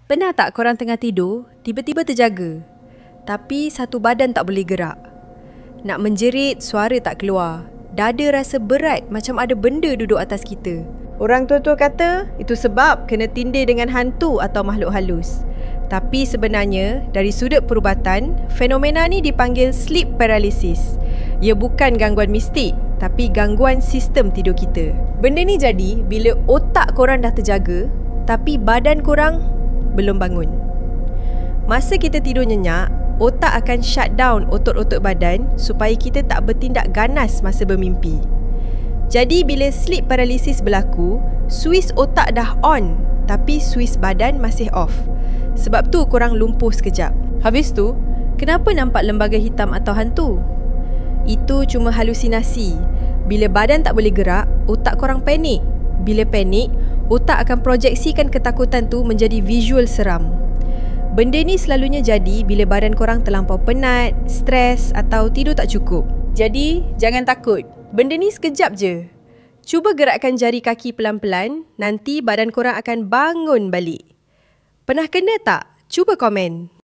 Pernah tak korang tengah tidur, tiba-tiba terjaga, tapi satu badan tak boleh gerak? Nak menjerit, suara tak keluar. Dada rasa berat macam ada benda duduk atas kita. Orang tua-tua kata itu sebab kena tindih dengan hantu atau makhluk halus. Tapi sebenarnya dari sudut perubatan, fenomena ni dipanggil sleep paralysis. Ia bukan gangguan mistik, tapi gangguan sistem tidur kita. Benda ni jadi bila otak korang dah terjaga, tapi badan korang belum bangun. Masa kita tidur nyenyak, otak akan shut down otot-otot badan supaya kita tak bertindak ganas masa bermimpi. Jadi bila sleep paralysis berlaku, suis otak dah on, tapi suis badan masih off. Sebab tu korang lumpuh sekejap. Habis tu, kenapa nampak lembaga hitam atau hantu? Itu cuma halusinasi. Bila badan tak boleh gerak, otak korang panik. Bila panik, otak akan projeksikan ketakutan tu menjadi visual seram. Benda ni selalunya jadi bila badan korang terlampau penat, stres atau tidur tak cukup. Jadi, jangan takut. Benda ni sekejap je. Cuba gerakkan jari kaki pelan-pelan, nanti badan korang akan bangun balik. Pernah kena tak? Cuba komen.